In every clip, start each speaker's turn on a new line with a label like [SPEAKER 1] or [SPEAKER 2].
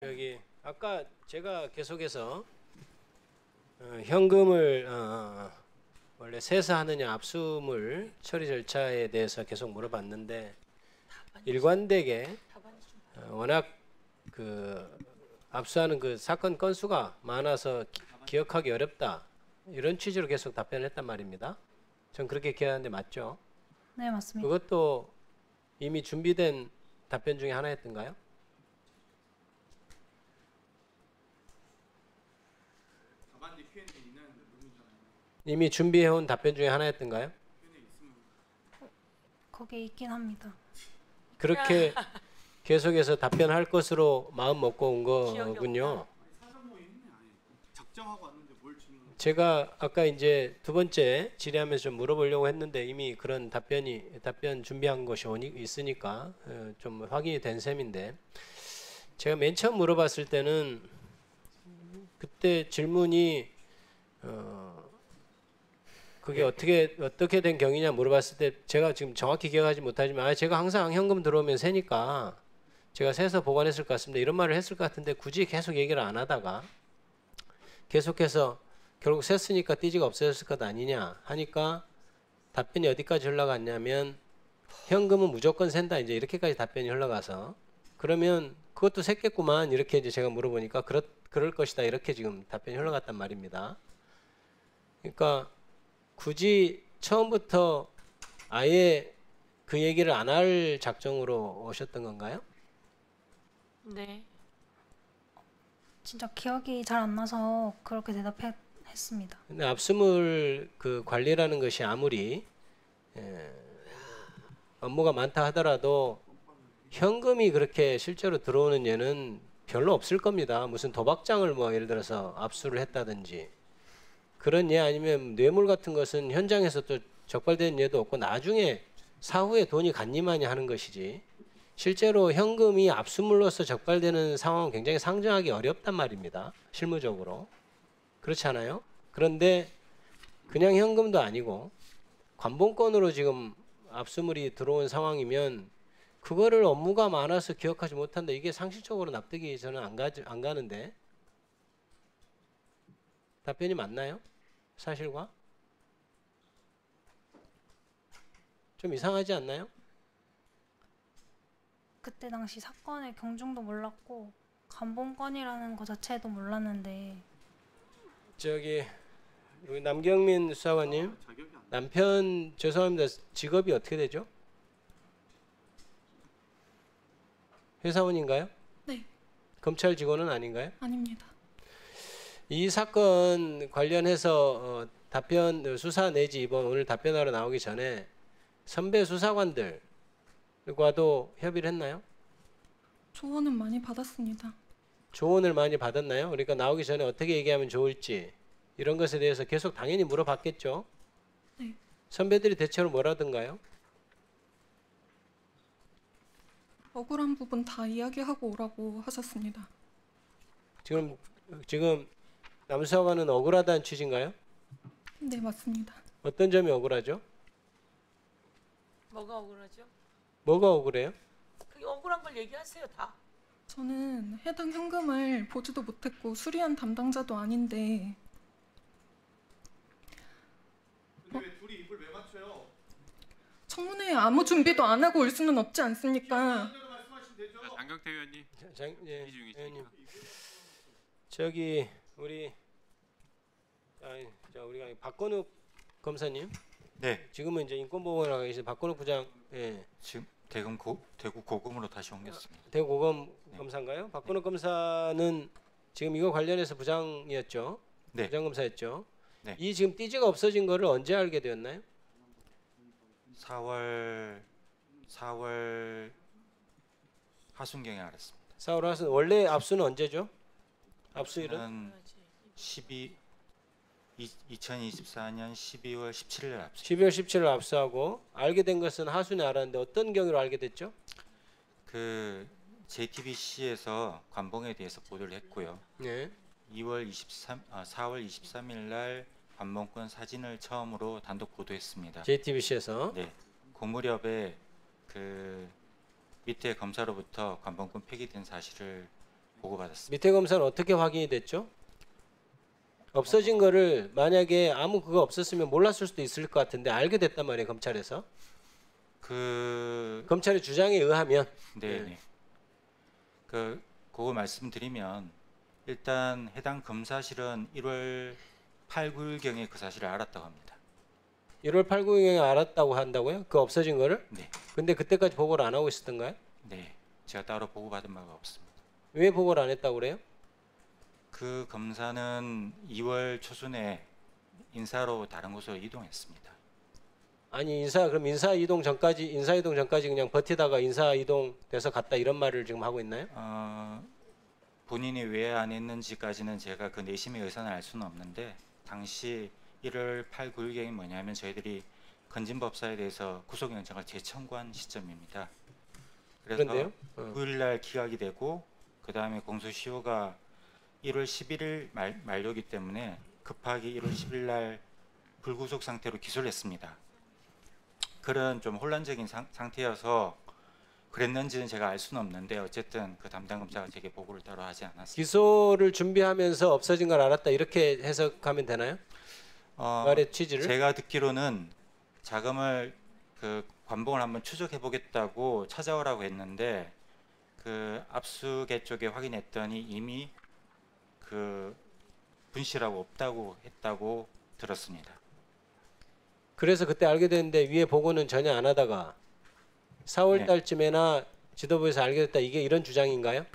[SPEAKER 1] 여기 아까 제가 계속해서 현금을 원래 세사하느냐 압수물 처리 절차에 대해서 계속 물어봤는데 일관되게 워낙 그 압수하는 그 사건 건수가 많아서 기억하기 어렵다 이런 취지로 계속 답변했단 말입니다. 전 그렇게 기억하는데 맞죠?
[SPEAKER 2] 네, 맞습니다.
[SPEAKER 1] 그것도 이미 준비된 답변 중에 하나였던가요? 이미 준비해온 답변 중에 하나였던가요?
[SPEAKER 2] 거기에 있긴 합니다.
[SPEAKER 1] 그렇게 계속해서 답변할 것으로 마음 먹고 온 거군요.
[SPEAKER 3] 작정하고 왔는데 뭘 질문?
[SPEAKER 1] 제가 아까 이제 두 번째 질의하면서 좀 물어보려고 했는데 이미 그런 답변 준비한 것이 있으니까 좀 확인이 된 셈인데 제가 맨 처음 물어봤을 때는 그때 질문이 그게 어떻게 된 경위냐 물어봤을 때 제가 지금 정확히 기억하지 못하지만 제가 항상 현금 들어오면 세니까 제가 세서 보관했을 것 같습니다. 이런 말을 했을 것 같은데 굳이 계속 얘기를 안 하다가 계속해서 결국 셌으니까 띠지가 없어졌을 것 아니냐 하니까 답변이 어디까지 흘러갔냐면 현금은 무조건 센다 이제 이렇게까지 답변이 흘러가서 그러면 그것도 샜겠구만 이렇게 이제 제가 물어보니까 그럴 것이다 이렇게 지금 답변이 흘러갔단 말입니다. 그러니까 굳이 처음부터 아예 그 얘기를 안 할 작정으로 오셨던 건가요?
[SPEAKER 4] 네.
[SPEAKER 2] 진짜 기억이 잘 안 나서 그렇게 대답했습니다.
[SPEAKER 1] 근데 압수물 그 관리라는 것이 아무리 업무가 많다 하더라도 현금이 그렇게 실제로 들어오는 예는 별로 없을 겁니다. 무슨 도박장을 뭐 예를 들어서 압수를 했다든지 그런 예 아니면 뇌물 같은 것은 현장에서 또 적발되는 예도 없고 나중에 사후에 돈이 갔니마니 하는 것이지 실제로 현금이 압수물로서 적발되는 상황은 굉장히 상정하기 어렵단 말입니다. 실무적으로. 그렇지 않아요? 그런데 그냥 현금도 아니고 관본권으로 지금 압수물이 들어온 상황이면 그거를 업무가 많아서 기억하지 못한다. 이게 상식적으로 납득이 저는 안 가는데 답변이 맞나요? 사실과? 좀 이상하지 않나요?
[SPEAKER 2] 그때 당시 사건의 경중도 몰랐고 감봉권이라는 거 자체도 몰랐는데
[SPEAKER 1] 저기 우리 남경민 수사관님
[SPEAKER 3] 자격이 안
[SPEAKER 1] 남편 죄송합니다. 직업이 어떻게 되죠? 회사원인가요?
[SPEAKER 5] 네,
[SPEAKER 1] 검찰 직원은 아닌가요?
[SPEAKER 5] 아닙니다.
[SPEAKER 1] 이 사건 관련해서 답변 수사 내지 이번 오늘 답변하러 나오기 전에 선배 수사관들과도 협의를 했나요?
[SPEAKER 5] 조언은 많이 받았습니다.
[SPEAKER 1] 조언을 많이 받았나요? 그러니까 나오기 전에 어떻게 얘기하면 좋을지 이런 것에 대해서 계속 당연히 물어봤겠죠.
[SPEAKER 5] 네,
[SPEAKER 1] 선배들이 대체로 뭐라던가요?
[SPEAKER 5] 억울한 부분 다 이야기하고 오라고 하셨습니다.
[SPEAKER 1] 지금 남수사관은 억울하다는 취지인가요?
[SPEAKER 5] 네, 맞습니다.
[SPEAKER 1] 어떤 점이 억울하죠?
[SPEAKER 4] 뭐가 억울하죠?
[SPEAKER 1] 뭐가 억울해요?
[SPEAKER 4] 그게 억울한 걸 얘기하세요 다.
[SPEAKER 5] 저는 해당 현금을 보지도 못했고 수리한 담당자도 아닌데
[SPEAKER 3] 근데 왜 둘이 입을 왜 맞춰요?
[SPEAKER 5] 청문회에 아무 준비도 안 하고 올 수는 없지 않습니까?
[SPEAKER 3] 대로 말씀하시면 되죠.
[SPEAKER 6] 장경태 의원님
[SPEAKER 1] 예,
[SPEAKER 6] 회의 중이시니까.
[SPEAKER 1] 의원님. 저기 우리가 박건욱 검사님.
[SPEAKER 7] 네,
[SPEAKER 1] 지금은 이제 인권보호원에 계신 박건욱 부장, 예,
[SPEAKER 7] 지금 대구 고검으로 다시 옮겼습니다.
[SPEAKER 1] 대고검
[SPEAKER 7] 네.
[SPEAKER 1] 검사인가요? 박건욱 검사는 지금 이거 관련해서 부장이었죠.
[SPEAKER 7] 네,
[SPEAKER 1] 부장검사였죠.
[SPEAKER 7] 네.
[SPEAKER 1] 이 지금 띠지가 없어진 거를 언제 알게 되었나요?
[SPEAKER 7] 4월 하순경에 알았습니다.
[SPEAKER 1] 4월 하순 원래 압수는 언제죠? 압수일은?
[SPEAKER 7] 저는 2024년 12월 17일 압수.
[SPEAKER 1] 12월 17일 압수하고 알게 된 것은 하순에 알았는데 어떤 경위로 알게 됐죠?
[SPEAKER 7] 그 JTBC에서 관봉에 대해서 보도를 했고요.
[SPEAKER 1] 네.
[SPEAKER 7] 4월 23일 날 관봉권 사진을 처음으로 단독 보도했습니다.
[SPEAKER 1] JTBC에서.
[SPEAKER 7] 네, 그 무렵에 그 밑에 검사로부터 관봉권 폐기된 사실을 보고받았습니다.
[SPEAKER 1] 밑에 검사는 어떻게 확인이 됐죠? 없어진 거를 만약에 아무 그거 없었으면 몰랐을 수도 있을 것 같은데 알게 됐단 말이에요, 검찰에서. 검찰의 주장에 의하면.
[SPEAKER 7] 네네. 그거 말씀드리면 일단 해당 검사실은 1월 8, 9일경에 그 사실을 알았다고 합니다.
[SPEAKER 1] 1월 8, 9일에 알았다고 한다고요? 그 없어진 거를?
[SPEAKER 7] 네,
[SPEAKER 1] 근데 그때까지 보고를 안 하고 있었던가요?
[SPEAKER 7] 네. 제가 따로 보고받은 바가 없습니다.
[SPEAKER 1] 왜 보고를 안 했다고 그래요?
[SPEAKER 7] 그 검사는 2월 초순에 인사로 다른 곳으로 이동했습니다.
[SPEAKER 1] 아니 그럼 인사 이동 전까지 그냥 버티다가 인사 이동 돼서 갔다 이런 말을 지금 하고 있나요?
[SPEAKER 7] 본인이 왜 안 했는지까지는 제가 그 내심의 의사는 알 수는 없는데 당시 1월 8, 9일경이 뭐냐면 저희들이 건진법사에 대해서 구속영장을 재청구한 시점입니다. 그래서
[SPEAKER 1] 그런데요?
[SPEAKER 7] 9일날 기각이 되고 그 다음에 공소시효가 1월 11일 만료기 때문에 급하게 1월 10일날 불구속 상태로 기소를 했습니다. 그런 좀 혼란적인 상태여서 그랬는지는 제가 알 수는 없는데 어쨌든 그 담당 검사가 제게 보고를 따로 하지 않았습니다.
[SPEAKER 1] 기소를 준비하면서 없어진 걸 알았다 이렇게 해석하면 되나요? 말의 취지를?
[SPEAKER 7] 제가 듣기로는 자금을 그 관봉을 한번 추적해 보겠다고 찾아오라고 했는데 그 압수계 쪽에 확인했더니 이미 그 분실하고 없다고 했다고 들었습니다.
[SPEAKER 1] 그래서 그때 알게 됐는데 위에 보고는 전혀 안 하다가 4월
[SPEAKER 7] 네.
[SPEAKER 1] 달쯤에나 지도부에서 알게 됐다 이게 이런 주장인가요?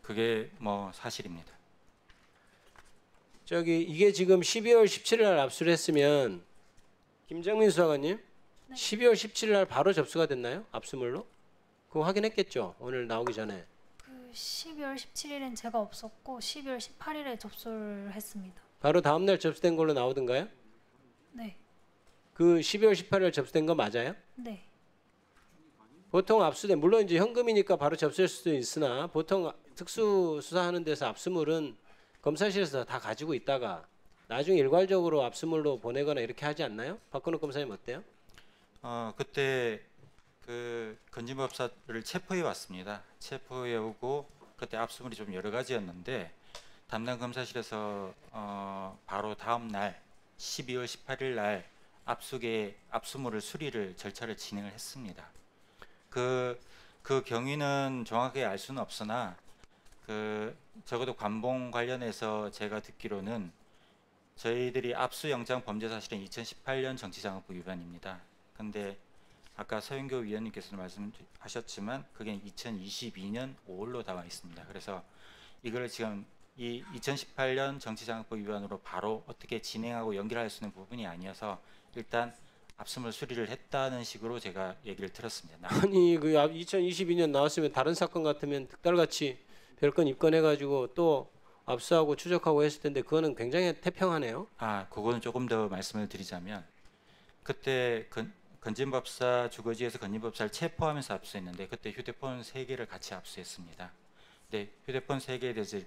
[SPEAKER 7] 그게 뭐 사실입니다.
[SPEAKER 1] 이게 지금 12월 17일 날 압수를 했으면 김정민 수사관님
[SPEAKER 2] 네.
[SPEAKER 1] 12월 17일 날 바로 접수가 됐나요? 압수물로? 그거 확인했겠죠. 오늘 나오기 전에.
[SPEAKER 2] 그 12월 17일엔 제가 없었고 12월 18일에 접수를 했습니다.
[SPEAKER 1] 바로 다음 날 접수된 걸로 나오던가요?
[SPEAKER 2] 네,
[SPEAKER 1] 그 12월 18일 접수된 거 맞아요?
[SPEAKER 2] 네,
[SPEAKER 1] 보통 압수된 물론 이제 현금이니까 바로 접수할 수도 있으나 보통 특수 수사하는 데서 압수물은 검사실에서 다 가지고 있다가 나중에 일괄적으로 압수물로 보내거나 이렇게 하지 않나요? 박근호 검사님 어때요?
[SPEAKER 7] 그때 그 건진법사를 체포해 왔습니다. 체포해 오고 그때 압수물이 좀 여러 가지였는데 담당 검사실에서 바로 다음 날 12월 18일 날 압수물을 수리를 절차를 진행을 했습니다. 그 경위는 정확하게 알 수는 없으나 적어도 관봉 관련해서 제가 듣기로는 저희들이 압수영장 범죄 사실은 2018년 정치자금법 위반입니다. 근데 아까 서영교 위원님께서도 말씀하셨지만 그게 2022년 5월로 나와 있습니다. 그래서 이걸 지금 이 2018년 정치자금법 위반으로 바로 어떻게 진행하고 연결할 수 있는 부분이 아니어서 일단 압수물 수리를 했다는 식으로 제가 얘기를 들었습니다.
[SPEAKER 1] 아니 그 2022년 나왔으면 다른 사건 같으면 득달같이 별건 입건해가지고 또 압수하고 추적하고 했을 텐데 그거는 굉장히 태평하네요.
[SPEAKER 7] 그거는 조금 더 말씀을 드리자면 그때 건진법사 주거지에서 건진법사를 체포하면서 압수했는데 그때 휴대폰 3개를 같이 압수했습니다. 근데 휴대폰 3개에 대해서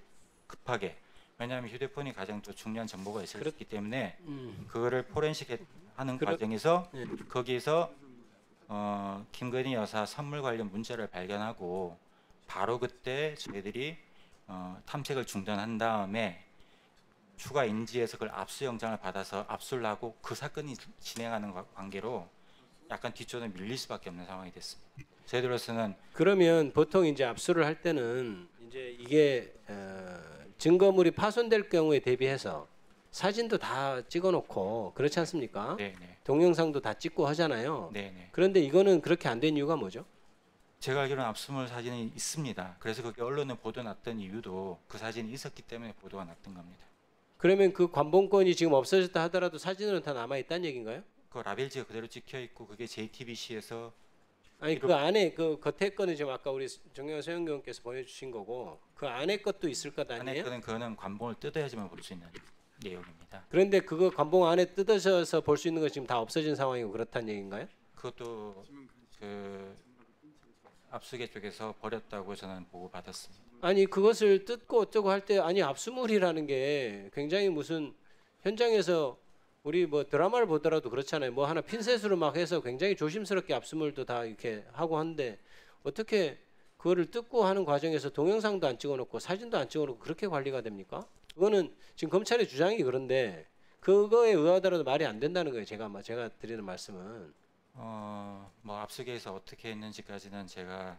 [SPEAKER 7] 급하게 왜냐하면 휴대폰이 가장 또 중요한 정보가 있었기 때문에 그거를 포렌식하는 과정에서
[SPEAKER 1] 네.
[SPEAKER 7] 거기에서 김건희 여사 선물 관련 문자를 발견하고 바로 그때 저희들이 탐색을 중단한 다음에 추가 인지해서 그걸 압수영장을 받아서 압수를 하고 그 사건이 진행하는 관계로 약간 뒤쪽에 밀릴 수밖에 없는 상황이 됐습니다. 저희들로서는
[SPEAKER 1] 그러면 보통 이제 압수를 할 때는 이제 이게 증거물이 파손될 경우에 대비해서 사진도 다 찍어놓고 그렇지 않습니까?
[SPEAKER 7] 네네.
[SPEAKER 1] 동영상도 다 찍고 하잖아요.
[SPEAKER 7] 네네.
[SPEAKER 1] 그런데 이거는 그렇게 안 된 이유가 뭐죠?
[SPEAKER 7] 제가 알기로는 압수물 사진이 있습니다. 그래서 그게 언론에 보도 났던 이유도 그 사진이 있었기 때문에 보도가 났던 겁니다.
[SPEAKER 1] 그러면 그 관봉권이 지금 없어졌다 하더라도 사진으로는 다 남아 있다는 얘기인가요?
[SPEAKER 7] 그 라벨지가 그대로 찍혀 있고 그게 JTBC에서
[SPEAKER 1] 아니 그 안에 그 겉에 거는 지금 아까 우리 정영환 소영경께서 보여주신 거고 그 안에 것도 있을 것
[SPEAKER 7] 안에
[SPEAKER 1] 아니에요?
[SPEAKER 7] 거는 그거는 관봉을 뜯어야지만 볼 수 있는 내용입니다.
[SPEAKER 1] 그런데 그거 관봉 안에 뜯어져서 볼 수 있는 거 지금 다 없어진 상황이고 그렇다는 얘기인가요?
[SPEAKER 7] 그것도 그 압수계 쪽에서 버렸다고 저는 보고 받았습니다.
[SPEAKER 1] 아니 그것을 뜯고 어쩌고 할 때 아니 압수물이라는 게 굉장히 무슨 현장에서 우리 뭐 드라마를 보더라도 그렇잖아요. 뭐 하나 핀셋으로 막 해서 굉장히 조심스럽게 압수물도 다 이렇게 하고 하는데 어떻게 그거를 뜯고 하는 과정에서 동영상도 안 찍어놓고 사진도 안 찍어놓고 그렇게 관리가 됩니까? 그거는 지금 검찰의 주장이 그런데 그거에 의하더라도 말이 안 된다는 거예요. 제가 드리는 말씀은.
[SPEAKER 7] 뭐 압수기에서 어떻게 했는지까지는 제가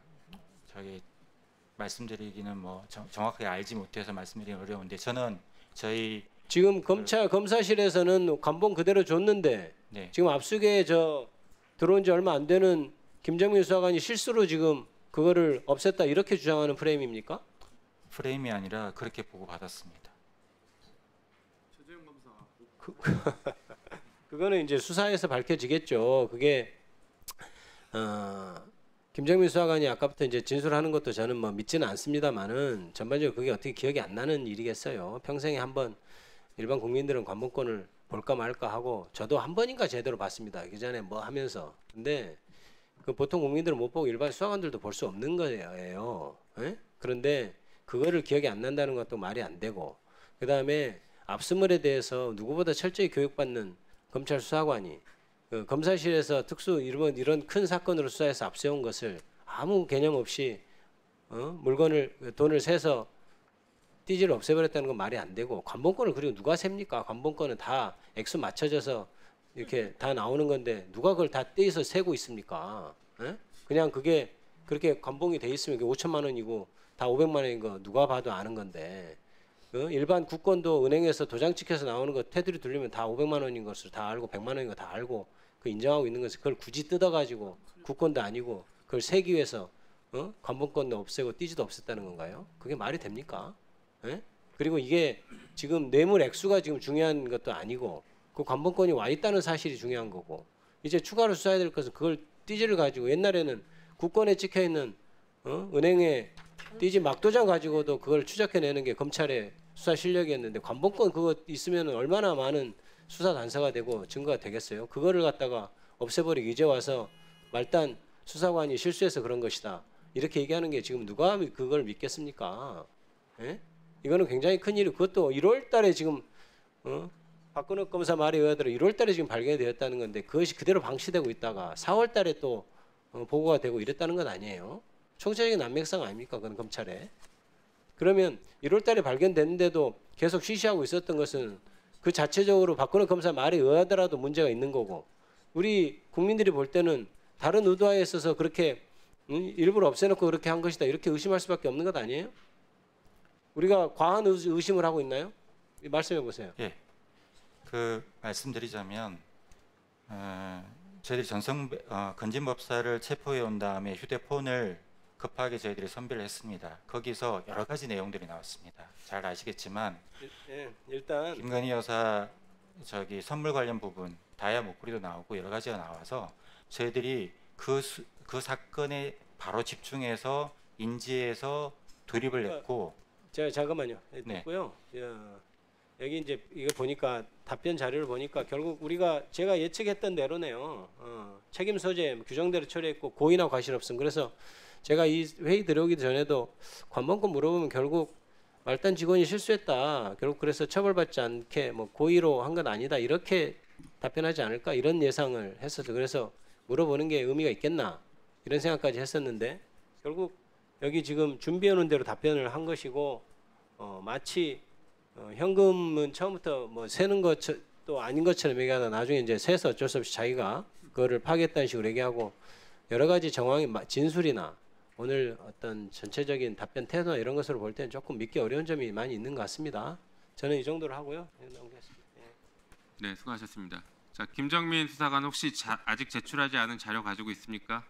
[SPEAKER 7] 저기 말씀드리기는 뭐 정확하게 알지 못해서 말씀드리기 어려운데 저는 저희
[SPEAKER 1] 지금 검사실에서는 관본 그대로 줬는데
[SPEAKER 7] 네,
[SPEAKER 1] 지금 압수기에 들어온 지 얼마 안 되는 김정민 수사관이 실수로 지금 그거를 없앴다 이렇게 주장하는 프레임입니까?
[SPEAKER 7] 프레임이 아니라 그렇게 보고 받았습니다.
[SPEAKER 3] 최재형 검사.
[SPEAKER 1] 그거는 이제 수사에서 밝혀지겠죠. 그게 김정민 수사관이 아까부터 이제 진술하는 것도 저는 뭐 믿지는 않습니다만은 전반적으로 그게 어떻게 기억이 안 나는 일이겠어요. 평생에 한번 일반 국민들은 관본권을 볼까 말까 하고 저도 한 번인가 제대로 봤습니다. 그 전에 뭐 하면서. 근데 그 보통 국민들은 못 보고 일반 수사관들도 볼 수 없는 거예요. 예? 그런데 그거를 기억이 안 난다는 것도 말이 안 되고 그다음에 압수물에 대해서 누구보다 철저히 교육받는 검찰 수사관이 그 검사실에서 이런 큰 사건으로 수사해서 압수해온 것을 아무 개념 없이 돈을 세서 띠지를 없애버렸다는 건 말이 안 되고 관본권을 그리고 누가 셉니까? 관본권은 다 액수 맞춰져서 이렇게 다 나오는 건데 누가 그걸 다 떼서 세고 있습니까? 예? 그냥 그게 그렇게 관봉이 돼 있으면 그게 5천만 원이고 다 500만 원인 거 누가 봐도 아는 건데 일반 국권도 은행에서 도장 찍혀서 나오는 거 테두리 돌리면 다 500만 원인 것을 다 알고 100만 원인 거 다 알고 그 인정하고 있는 것을 그걸 굳이 뜯어가지고 국권도 아니고 그걸 세기 위해서 관본권도 없애고 띠지도 없앴다는 건가요? 그게 말이 됩니까? 예? 그리고 이게 지금 뇌물 액수가 지금 중요한 것도 아니고 그 관본권이 와 있다는 사실이 중요한 거고 이제 추가로 수사해야 될 것은 그걸 띠지를 가지고 옛날에는 국권에 찍혀 있는 은행에 띠지 막도장 가지고도 그걸 추적해내는 게 검찰의 수사 실력이었는데 관본권 그거 있으면 얼마나 많은 수사 단서가 되고 증거가 되겠어요. 그거를 갖다가 없애버리고 이제 와서 말단 수사관이 실수해서 그런 것이다 이렇게 얘기하는 게 지금 누가 그걸 믿겠습니까? 예? 이거는 굉장히 큰 일이 그것도 1월달에 지금 박근혜 검사 말에 의하더라 1월달에 지금 발견이 되었다는 건데 그것이 그대로 방치되고 있다가 4월달에 또 보고가 되고 이랬다는 건 아니에요. 총체적인 난맥상 아닙니까? 그건 검찰에. 그러면 1월달에 발견됐는데도 계속 쉬쉬하고 있었던 것은 그 자체적으로 박근혜 검사 말에 의하더라도 문제가 있는 거고 우리 국민들이 볼 때는 다른 의도하에 있어서 그렇게 일부러 없애놓고 그렇게 한 것이다 이렇게 의심할 수밖에 없는 것 아니에요? 우리가 과한 의심을 하고 있나요? 말씀해 보세요.
[SPEAKER 7] 예, 그 말씀드리자면 저희들이 건진법사를 체포해 온 다음에 휴대폰을 급하게 저희들이 선별을 했습니다. 거기서 여러 가지 내용들이 나왔습니다. 잘 아시겠지만
[SPEAKER 1] 일단
[SPEAKER 7] 김건희 여사 선물 관련 부분 다이아 목걸이도 나오고 여러 가지가 나와서 저희들이 그 사건에 바로 집중해서 인지해서 돌입을 했고
[SPEAKER 1] 잠깐만요.
[SPEAKER 7] 네.
[SPEAKER 1] 됐고요. 여기 이제 이거 보니까 답변 자료를 보니까 결국 제가 예측했던 대로네요. 책임 소재 규정대로 처리했고 고의나 과실 없음. 그래서 제가 이 회의 들어오기 전에도 관본권 물어보면 결국 말단 직원이 실수했다. 결국 그래서 처벌받지 않게 뭐 고의로 한 건 아니다. 이렇게 답변하지 않을까 이런 예상을 했었죠. 그래서 물어보는 게 의미가 있겠나 이런 생각까지 했었는데 결국 여기 지금 준비해 놓은 대로 답변을 한 것이고 마치 현금은 처음부터 뭐 세는 것도 아닌 것처럼 얘기하다 나중에 이제 세서 어쩔 수 없이 자기가 그거를 파겠다는 식으로 얘기하고 여러 가지 정황이 진술이나 오늘 어떤 전체적인 답변 태도나 이런 것으로 볼 때는 조금 믿기 어려운 점이 많이 있는 것 같습니다. 저는 이 정도로 하고요. 넘기겠습니다.
[SPEAKER 6] 네, 수고하셨습니다. 자, 김정민 수사관 혹시 아직 제출하지 않은 자료 가지고 있습니까?